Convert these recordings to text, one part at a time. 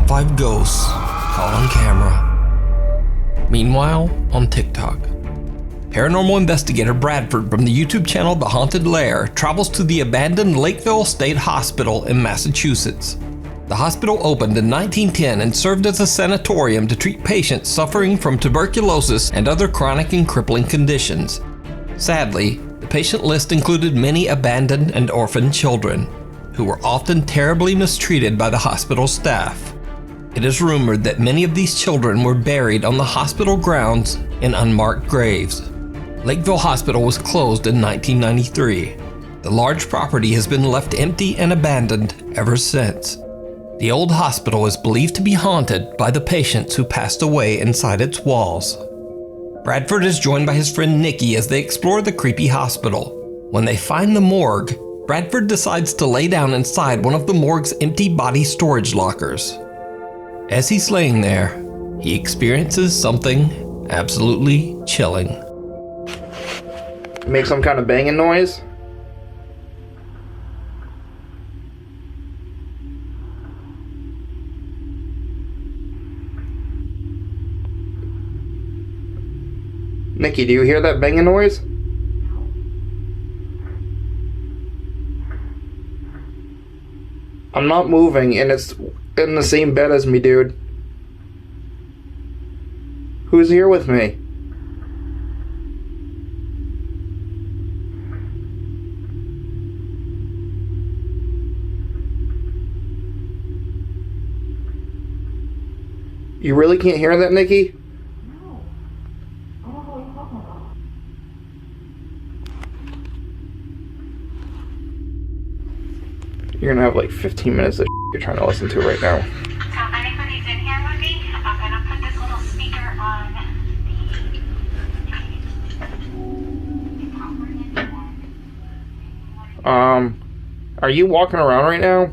top 5 ghosts caught on camera. Meanwhile, on TikTok, paranormal investigator Bradford from the YouTube channel The Haunted Lair travels to the abandoned Lakeville State Hospital in Massachusetts. The hospital opened in 1910 and served as a sanatorium to treat patients suffering from tuberculosis and other chronic and crippling conditions. Sadly, the patient list included many abandoned and orphaned children, who were often terribly mistreated by the hospital staff. It is rumored that many of these children were buried on the hospital grounds in unmarked graves. Lakeville Hospital was closed in 1993. The large property has been left empty and abandoned ever since. The old hospital is believed to be haunted by the patients who passed away inside its walls. Bradford is joined by his friend Nikki as they explore the creepy hospital. When they find the morgue, Bradford decides to lay down inside one of the morgue's empty body storage lockers. As he's laying there, he experiences something absolutely chilling. Make some kind of banging noise? Nikki, do you hear that banging noise? I'm not moving, and it's in the same bed as me, dude. Who's here with me? You really can't hear that, Nikki? You're gonna have like 15 minutes of you're trying to listen to right now. So if anybody's in here with me, I'm gonna put this little speaker on the... Are you walking around right now?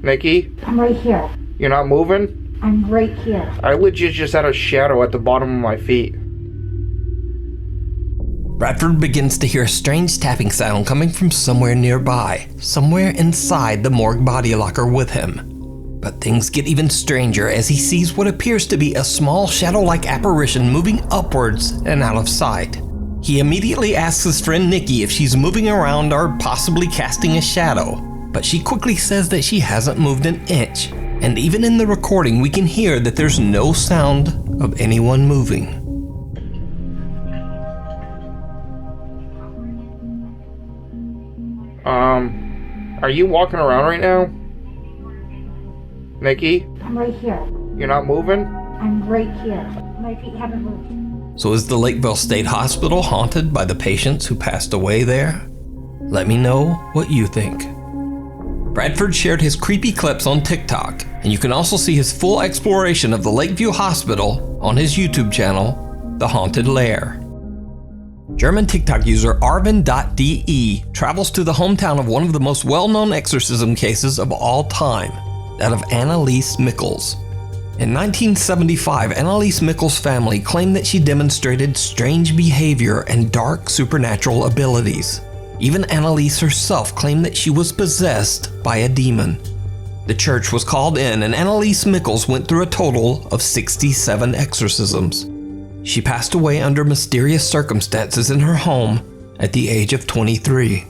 Nikki? I'm right here. You're not moving? I'm right here. I legit just had a shadow at the bottom of my feet. Bradford begins to hear a strange tapping sound coming from somewhere nearby, somewhere inside the morgue body locker with him. But things get even stranger as he sees what appears to be a small shadow-like apparition moving upwards and out of sight. He immediately asks his friend Nikki if she's moving around or possibly casting a shadow, but she quickly says that she hasn't moved an inch, and even in the recording we can hear that there's no sound of anyone moving. Are you walking around right now? Nikki? I'm right here. You're not moving? I'm right here. My feet haven't moved. So is the Lakeville State Hospital haunted by the patients who passed away there? Let me know what you think. Bradford shared his creepy clips on TikTok, and you can also see his full exploration of the Lakeview Hospital on his YouTube channel, The Haunted Lair. German TikTok user Arvin.de travels to the hometown of one of the most well-known exorcism cases of all time, that of Anneliese Michels. In 1975, Anneliese Michels' family claimed that she demonstrated strange behavior and dark supernatural abilities. Even Anneliese herself claimed that she was possessed by a demon. The church was called in, and Anneliese Michels went through a total of 67 exorcisms. She passed away under mysterious circumstances in her home at the age of 23.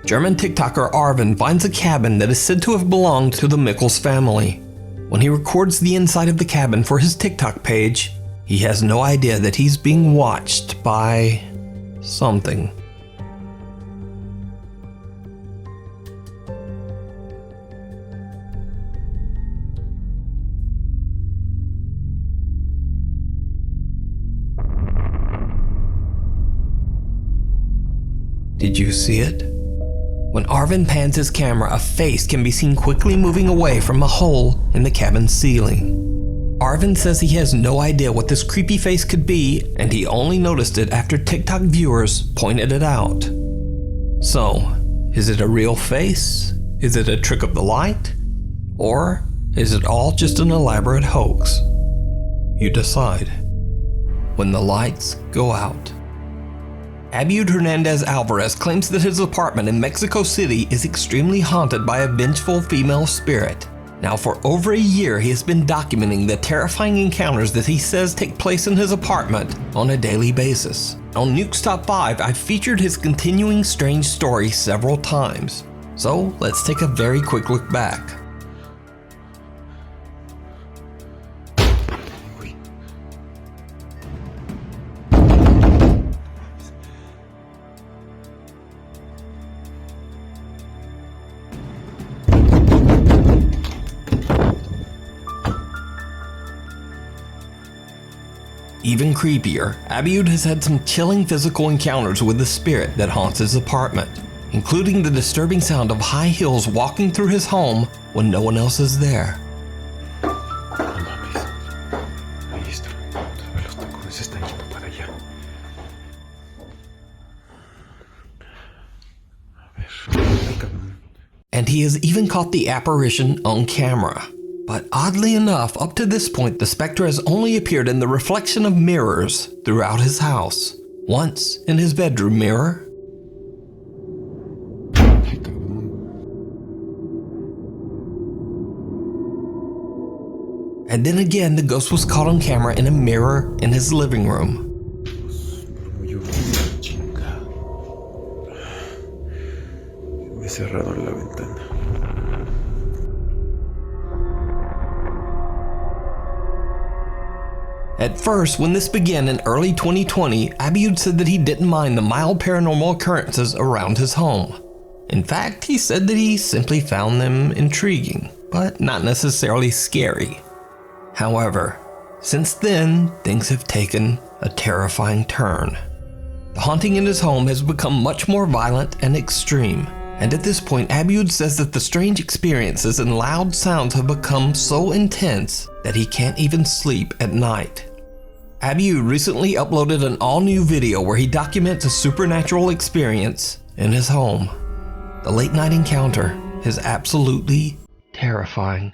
German TikToker Arvin finds a cabin that is said to have belonged to the Michels family. When he records the inside of the cabin for his TikTok page, he has no idea that he's being watched by something. Did you see it? When Arvin pans his camera, a face can be seen quickly moving away from a hole in the cabin's ceiling. Arvin says he has no idea what this creepy face could be, and he only noticed it after TikTok viewers pointed it out. So, is it a real face? Is it a trick of the light? Or is it all just an elaborate hoax? You decide. When the lights go out. Abud Hernandez Alvarez claims that his apartment in Mexico City is extremely haunted by a vengeful female spirit. Now, for over a year, he has been documenting the terrifying encounters that he says take place in his apartment on a daily basis. On Nuke's Top 5, I've featured his continuing strange story several times. So let's take a very quick look back. Even creepier, Abiud has had some chilling physical encounters with the spirit that haunts his apartment, including the disturbing sound of high heels walking through his home when no one else is there. No mames. Ahí está. Todos los tacones están yendo para allá. A ver. Ay, cabrón. And he has even caught the apparition on camera. But oddly enough, up to this point, the specter has only appeared in the reflection of mirrors throughout his house. Once in his bedroom mirror, Ay, cabrón. and then again the ghost was caught on camera in a mirror in his living room. Murmullo. Chinga. Me he cerrado la ventana. At first, when this began in early 2020, Abiud said that he didn't mind the mild paranormal occurrences around his home. In fact, he said that he simply found them intriguing, but not necessarily scary. However, since then, things have taken a terrifying turn. The haunting in his home has become much more violent and extreme, and at this point, Abiud says that the strange experiences and loud sounds have become so intense that he can't even sleep at night. Abiud recently uploaded an all-new video where he documents a supernatural experience in his home. The late-night encounter is absolutely terrifying.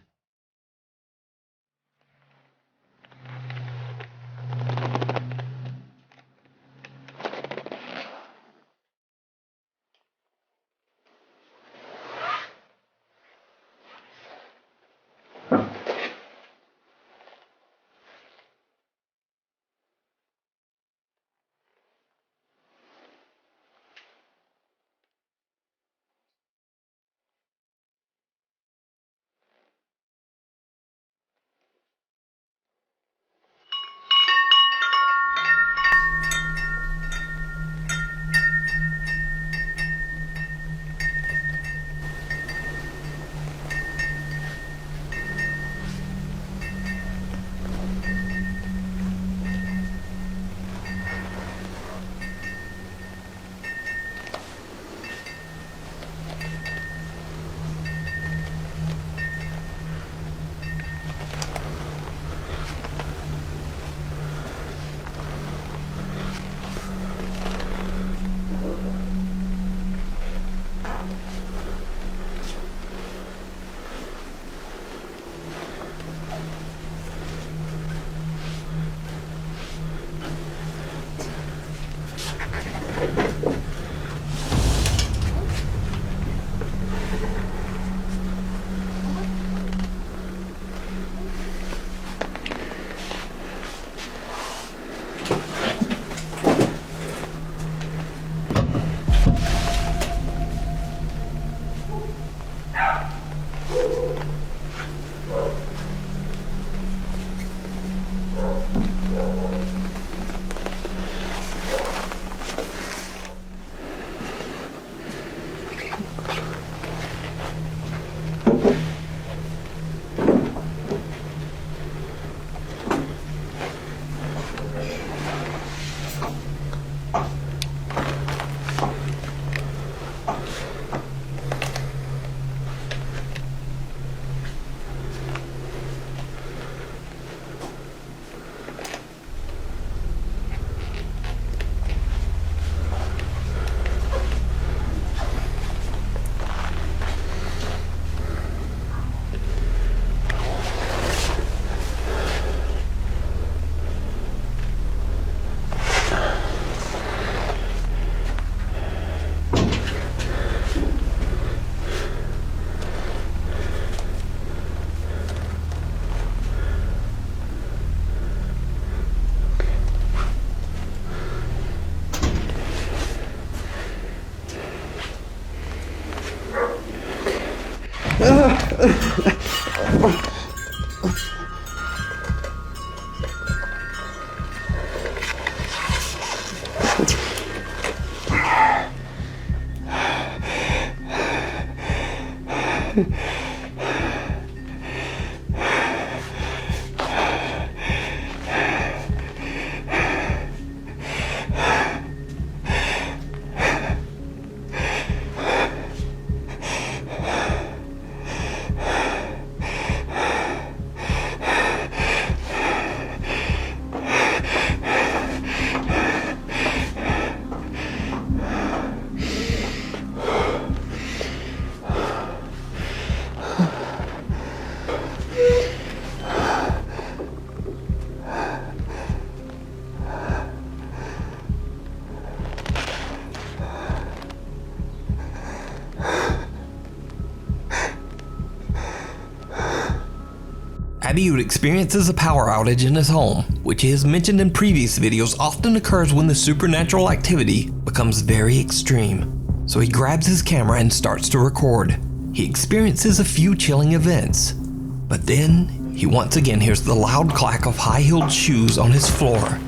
Abiud experiences a power outage in his home, which he has mentioned in previous videos often occurs when the supernatural activity becomes very extreme. So he grabs his camera and starts to record. He experiences a few chilling events, but then he once again hears the loud clack of high-heeled shoes on his floor.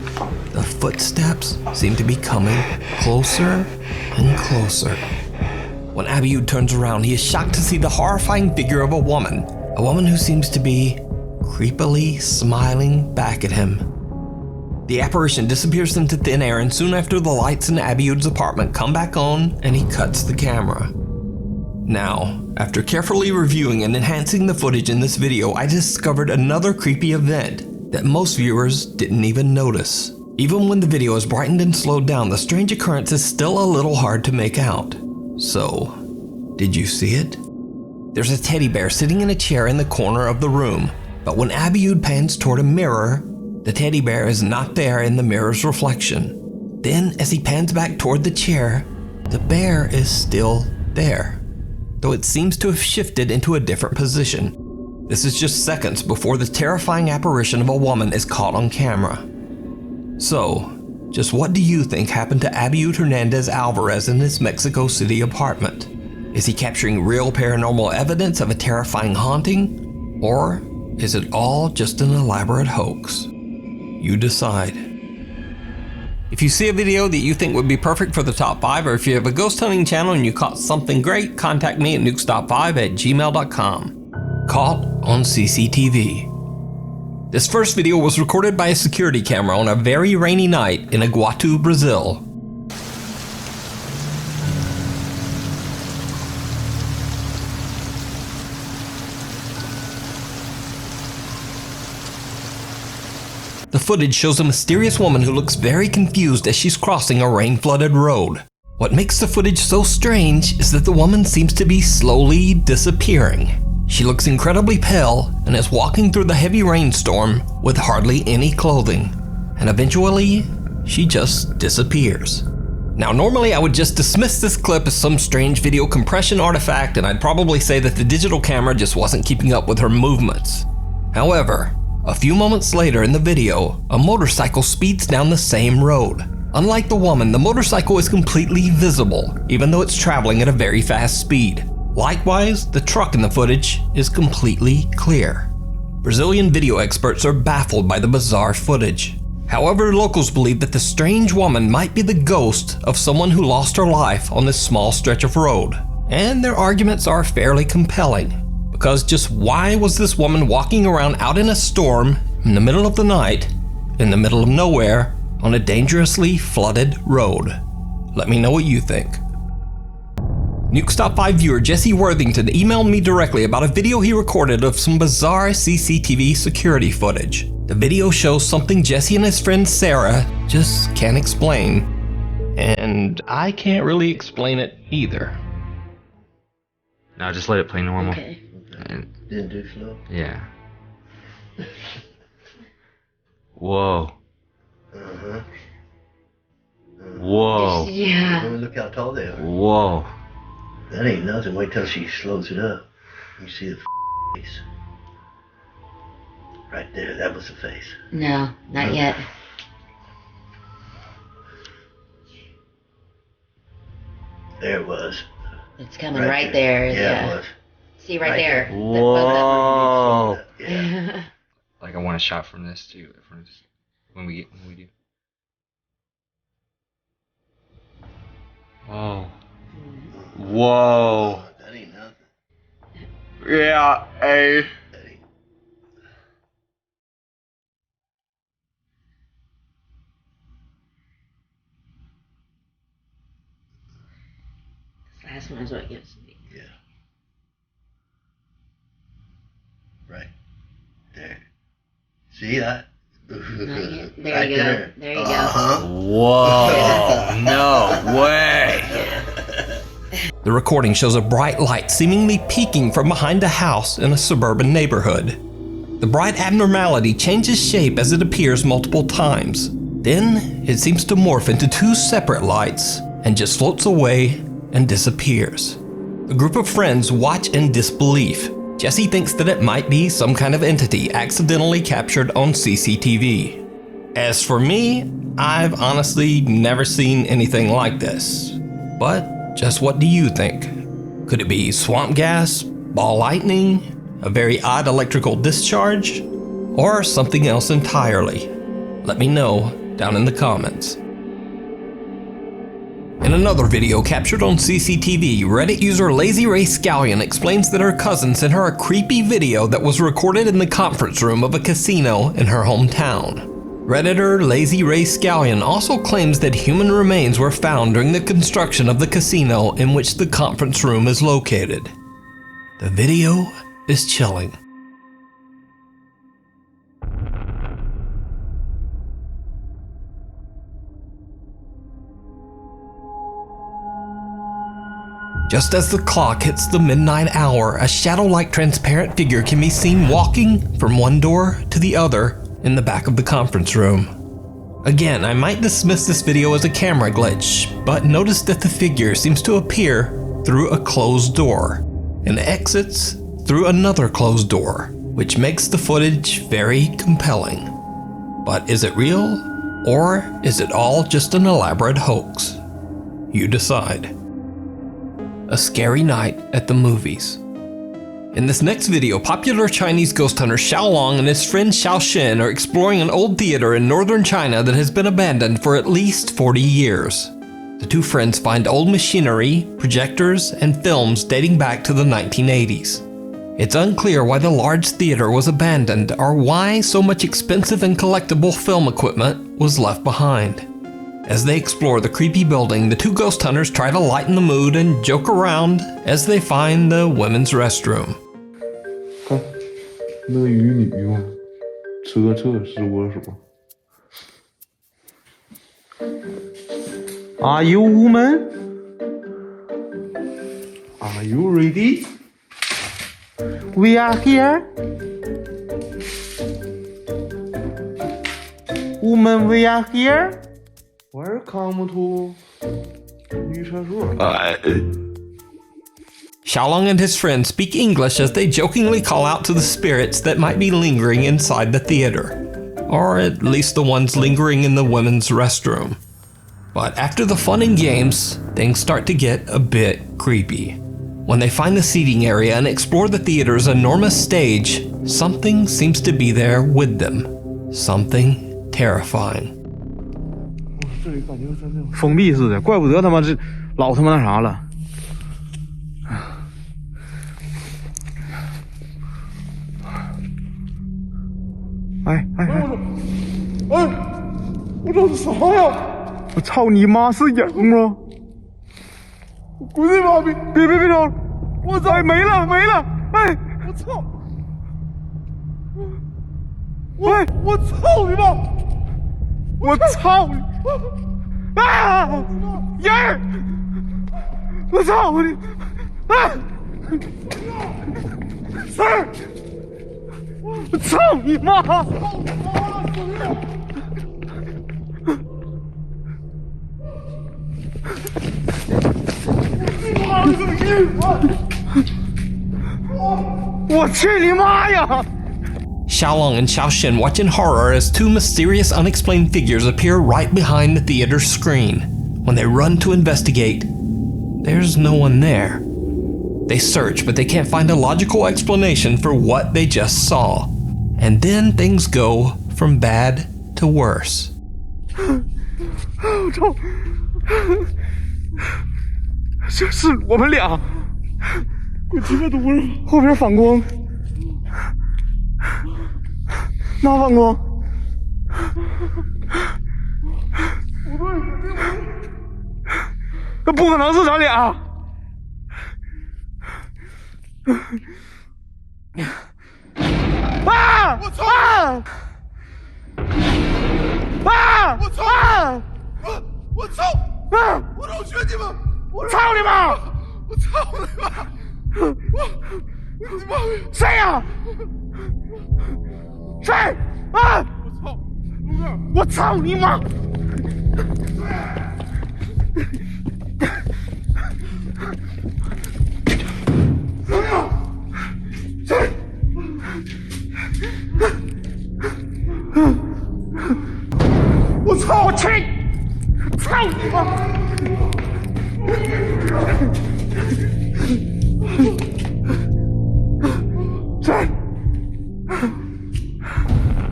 The footsteps seem to be coming closer and closer. When Abiud turns around, he is shocked to see the horrifying figure of a woman who seems to be creepily smiling back at him. The apparition disappears into thin air, and soon after, the lights in Abiud's apartment come back on and he cuts the camera. Now, after carefully reviewing and enhancing the footage in this video, I discovered another creepy event that most viewers didn't even notice. Even when the video is brightened and slowed down, the strange occurrence is still a little hard to make out. So, did you see it? There's a teddy bear sitting in a chair in the corner of the room, but when Abiud pans toward a mirror, the teddy bear is not there in the mirror's reflection. Then, as he pans back toward the chair, the bear is still there, though it seems to have shifted into a different position. This is just seconds before the terrifying apparition of a woman is caught on camera. So, just what do you think happened to Abiud Hernandez Alvarez in his Mexico City apartment? Is he capturing real paranormal evidence of a terrifying haunting? Or is it all just an elaborate hoax? You decide. If you see a video that you think would be perfect for the top 5, or if you have a ghost hunting channel and you caught something great, contact me at nukestop5@gmail.com. Caught on CCTV. This first video was recorded by a security camera on a very rainy night in Iguatu, Brazil. The footage shows a mysterious woman who looks very confused as she's crossing a rain-flooded road. What makes the footage so strange is that the woman seems to be slowly disappearing. She looks incredibly pale and is walking through the heavy rainstorm with hardly any clothing. And eventually, she just disappears. Now, normally I would just dismiss this clip as some strange video compression artifact, and I'd probably say that the digital camera just wasn't keeping up with her movements. However, a few moments later in the video, a motorcycle speeds down the same road. Unlike the woman, the motorcycle is completely visible, even though it's traveling at a very fast speed. Likewise, the truck in the footage is completely clear. Brazilian video experts are baffled by the bizarre footage. However, locals believe that the strange woman might be the ghost of someone who lost her life on this small stretch of road. And their arguments are fairly compelling. Because just why was this woman walking around out in a storm, in the middle of the night, in the middle of nowhere, on a dangerously flooded road? Let me know what you think. Nukestop 5 viewer Jesse Worthington emailed me directly about a video he recorded of some bizarre CCTV security footage. The video shows something Jesse and his friend Sarah just can't explain. And I can't really explain it either. No, just let it play normal. Okay. And, Didn't do slow? yeah. Whoa. Uh-huh. Whoa. Yeah. Look how tall they are. Whoa. That ain't nothing. Wait till she slows it up. You see the face. Right there, that was the face. No, not yet. There it was. It's coming right there. Yeah, it was. See right Right there. there. Whoa. want a shot from this too. When we do. Whoa. Whoa. That ain't nothing. Yeah, hey. That ain't. This last one is what gives me. Yeah. Right. There. See that? There Right you go. there. There you go. Uh-huh. Whoa. No way. The recording shows a bright light seemingly peeking from behind a house in a suburban neighborhood. The bright abnormality changes shape as it appears multiple times. Then it seems to morph into two separate lights and just floats away and disappears. A group of friends watch in disbelief. Jesse thinks that it might be some kind of entity accidentally captured on CCTV. As for me, I've honestly never seen anything like this. But just what do you think? Could it be swamp gas, ball lightning, a very odd electrical discharge, or something else entirely? Let me know down in the comments. In another video captured on CCTV, Reddit user Lazy Ray Scallion explains that her cousin sent her a creepy video that was recorded in the conference room of a casino in her hometown. Redditor Lazy Ray Scallion also claims that human remains were found during the construction of the casino in which the conference room is located. The video is chilling. Just as the clock hits the midnight hour, a shadow-like transparent figure can be seen walking from one door to the other in the back of the conference room. Again, I might dismiss this video as a camera glitch, but notice that the figure seems to appear through a closed door and exits through another closed door, which makes the footage very compelling. But is it real, or is it all just an elaborate hoax? You decide. A scary night at the movies. In this next video, popular Chinese ghost hunter Xiaolong and his friend Xiaoxin are exploring an old theater in northern China that has been abandoned for at least 40 years. The two friends find old machinery, projectors, and films dating back to the 1980s. It's unclear why the large theater was abandoned or why so much expensive and collectible film equipment was left behind. As they explore the creepy building, the two ghost hunters try to lighten the mood and joke around as they find the women's restroom. 看，那个鱼你吗？车是我是吧 ？Are you woman? Are you ready? We are here. Woman, we are here. Welcome to 女厕所。Xiaolong and his friends speak English as they jokingly call out to the spirits that might be lingering inside the theater, or at least the ones lingering in the women's restroom. But after the fun and games, things start to get a bit creepy. When they find the seating area and explore the theater's enormous stage, something seems to be there with them. Something terrifying. 封闭似的，怪不得他妈这老他妈那啥了。哎，我这是啥呀？我操你妈是影吗？滚你妈逼！别吵！我操！没了！哎，我操！我操你妈！我操你！啊！人儿！我操你！啊！三儿！我操你妈！我去你妈呀！ Xiaolong and Xiaoxin watch in horror as two mysterious unexplained figures appear right behind the theater's screen. When they run to investigate, there's no one there. They search, but they can't find a logical explanation for what they just saw. And then things go from bad to worse. 我操！是我们俩，我鸡巴毒了。后边反光，哪反光？不对，那不可能是咱俩。啊！我操！啊！我操！我操！啊！我老学你们！我操你妈！我操你妈！我你妈！谁呀？谁？啊！我操！龙哥！我操你妈！谁呀？谁？我操！我去！操你妈！谁？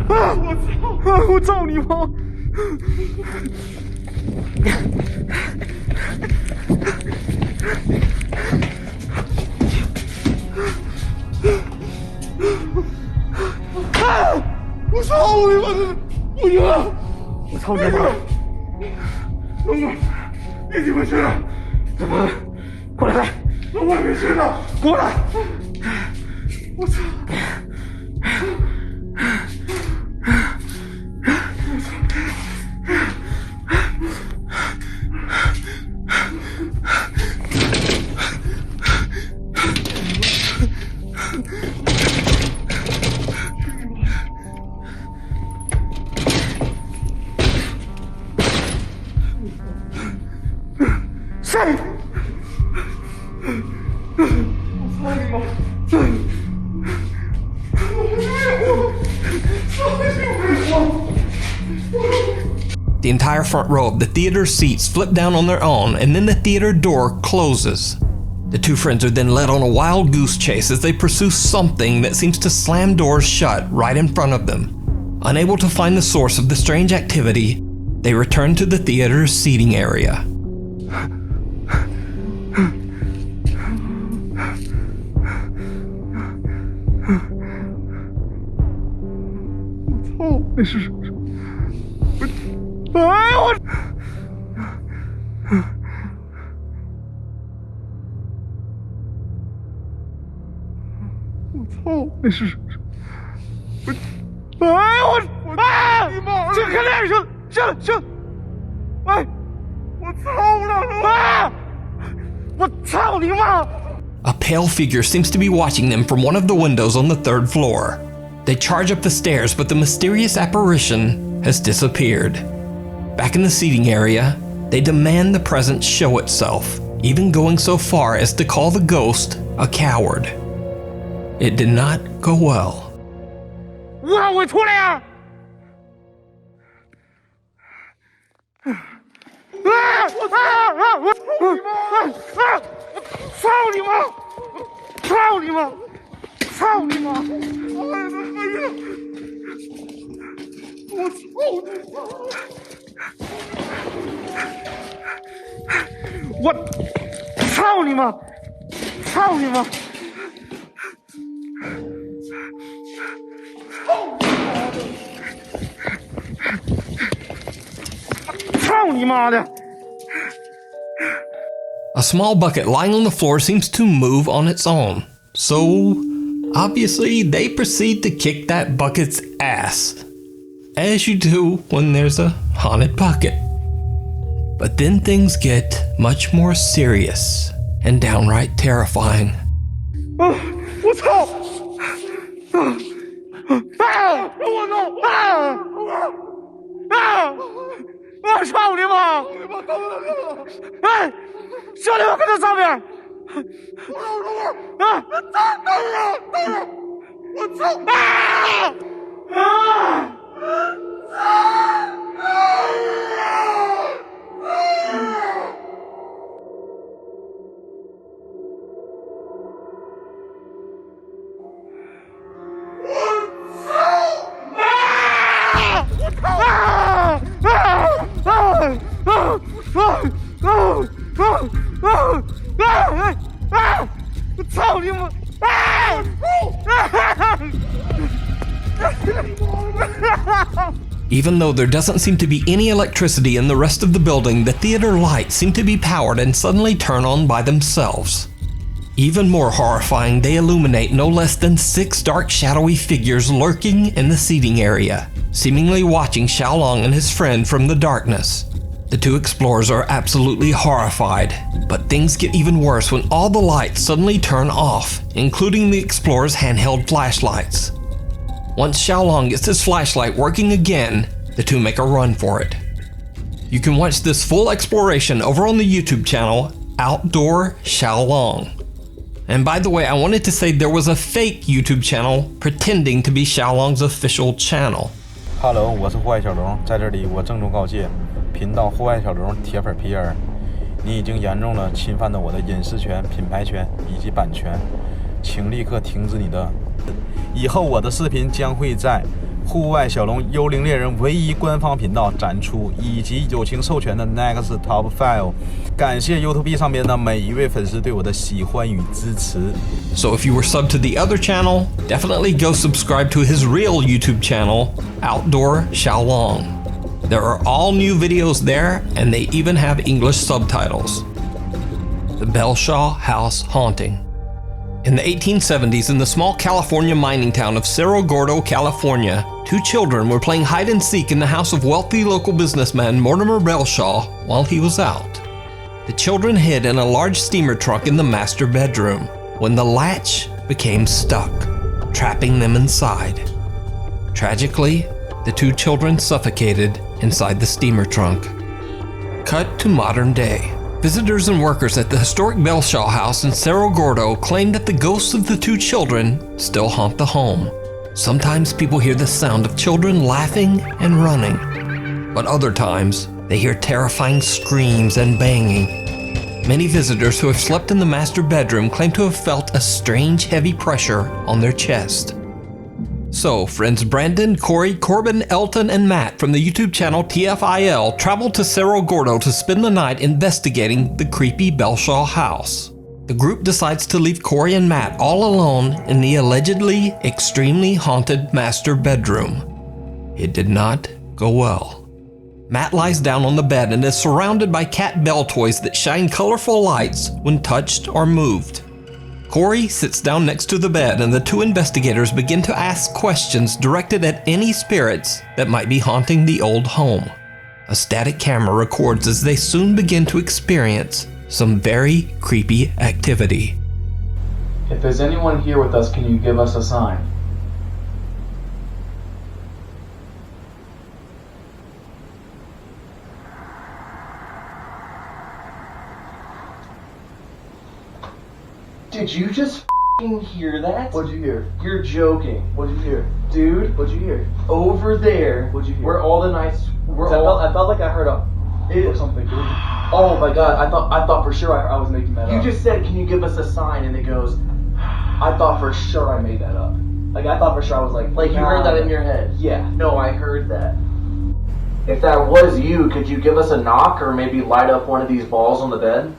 啊！我操！我操你妈！啊！我操你妈！不行了！我操你妈！龙哥，你怎么去了？怎么？过来！我还没去呢，过来！我操！谁？The entire front row of the theater seats flip down on their own, and then the theater door closes. The two friends are then led on a wild goose chase as they pursue something that seems to slam doors shut right in front of them. Unable to find the source of the strange activity, they return to the theater's seating area. 哦，那是哎呦我！我操！那是哎呦我！啊！这开电行！哎！我操了！啊！我操你妈！ A pale figure seems to be watching them from one of the windows on the third floor. They charge up the stairs, but the mysterious apparition has disappeared. Back in the seating area, they demand the presence show itself, even going so far as to call the ghost a coward. It did not go well. 吴浩伟出来呀！操你妈！操你妈！操你妈！哎呀！我操你妈！操你妈！操你妈的！ A small bucket lying on the floor seems to move on its own. So, obviously, they proceed to kick that bucket's ass. As you do when there's a haunted bucket. But then things get much more serious and downright terrifying. 我操！我操你妈！哎，兄弟们看这上面！啊！我操！我操！ Even though there doesn't seem to be any electricity in the rest of the building, the theater lights seem to be powered and suddenly turn on by themselves. Even more horrifying, they illuminate no less than 6 dark shadowy figures lurking in the seating area, seemingly watching Xiaolong and his friend from the darkness. The 2 explorers are absolutely horrified, but things get even worse when all the lights suddenly turn off, including the explorers' handheld flashlights. Once Xiaolong gets his flashlight working again, the 2 make a run for it. You can watch this full exploration over on the YouTube channel, Outdoor Xiaolong. And by the way, I wanted to say there was a fake YouTube channel pretending to be Xiaolong's official channel. Hello， 我是户外小龙，在这里我郑重告诫，频道户外小龙铁粉皮儿，你已经严重了侵犯了我的隐私权、品牌权以及版权，请立刻停止你的。以后我的视频将会在户外小龙幽灵猎人唯一官方频道展出，以及友情授权的 Next Top File。感谢 YouTube 上面的每一位粉丝对我的喜欢与支持。So if you were subbed to the other channel, definitely go subscribe to his real YouTube channel, Outdoor Xiaolong. There are all new videos there, and they even have English subtitles. The Belshaw House Haunting. In the 1870s, in the small California mining town of Cerro Gordo, California, 2 children were playing hide and seek in the house of wealthy local businessman Mortimer Belshaw while he was out. The children hid in a large steamer trunk in the master bedroom when the latch became stuck, trapping them inside. Tragically, the 2 children suffocated inside the steamer trunk. Cut to modern day. Visitors and workers at the historic Belshaw house in Cerro Gordo claim that the ghosts of the 2 children still haunt the home. Sometimes people hear the sound of children laughing and running, but other times they hear terrifying screams and banging. Many visitors who have slept in the master bedroom claim to have felt a strange heavy pressure on their chest. So, friends Brandon, Corey, Corbin, Elton, and Matt from the YouTube channel TFIL traveled to Cerro Gordo to spend the night investigating the creepy Belshaw house. The group decides to leave Corey and Matt all alone in the allegedly extremely haunted master bedroom. It did not go well. Matt lies down on the bed and is surrounded by cat bell toys that shine colorful lights when touched or moved. Corey sits down next to the bed and the 2 investigators begin to ask questions directed at any spirits that might be haunting the old home. A static camera records as they soon begin to experience some very creepy activity. If there's anyone here with us, can you give us a sign? Did you just f***ing hear that? What'd you hear? You're joking. What'd you hear? Dude, What'd you hear? over there, What'd you hear? where all the nights, I felt like I heard a or something. oh my god, I thought for sure I was making that you up. just said, can you give us a sign? And it goes, I thought for sure I made that up. Like I thought for sure I was like You heard that in your head? Yeah. No, I heard that. If that was you, could you give us a knock or maybe light up one of these balls on the bed?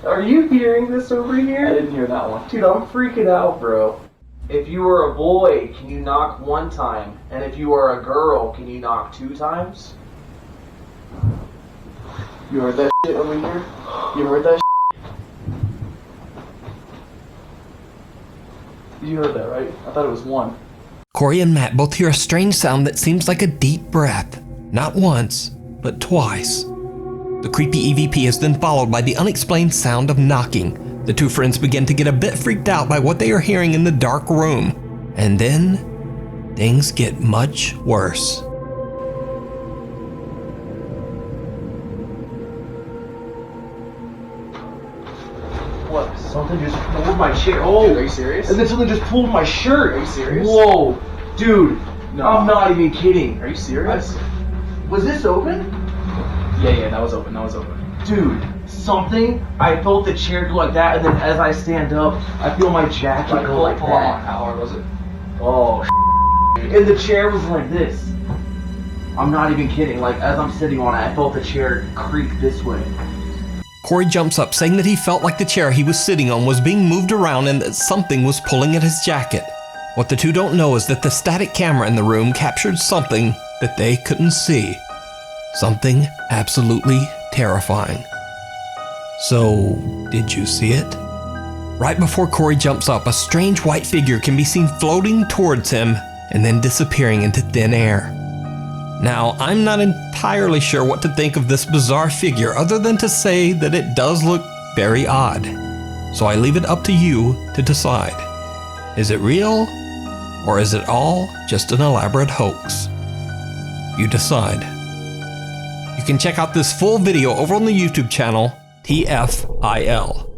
Are you hearing this over here? I didn't hear that one. Dude, I'm freaking out, bro. If you were a boy, can you knock 1 time? And if you are a girl, can you knock 2 times? You heard that shit over here? You heard that shit? You heard that, right? I thought it was 1. Corey and Matt both hear a strange sound that seems like a deep breath. Not once, but twice. The creepy EVP is then followed by the unexplained sound of knocking. The 2 friends begin to get a bit freaked out by what they are hearing in the dark room. And then, things get much worse. What? Something just pulled my chair. Oh! Dude, are you serious? And then something just pulled my shirt. Are you serious? Whoa! Dude, No. I'm not even kidding. Are you serious? Was this open? Yeah, that was open. Dude, something, I felt the chair go like that, and then as I stand up, I feel my jacket go like How that. hard was it? Oh, and the chair was like this. I'm not even kidding. Like, as I'm sitting on it, I felt the chair creak this way. Corey jumps up saying that he felt like the chair he was sitting on was being moved around and that something was pulling at his jacket. What the two don't know is that the static camera in the room captured something that they couldn't see. Something absolutely terrifying. So, did you see it? Right before Corey jumps up, a strange white figure can be seen floating towards him and then disappearing into thin air. Now, I'm not entirely sure what to think of this bizarre figure other than to say that it does look very odd. So I leave it up to you to decide. Is it real? Or is it all just an elaborate hoax? You decide. You can check out this full video over on the YouTube channel, TFIL.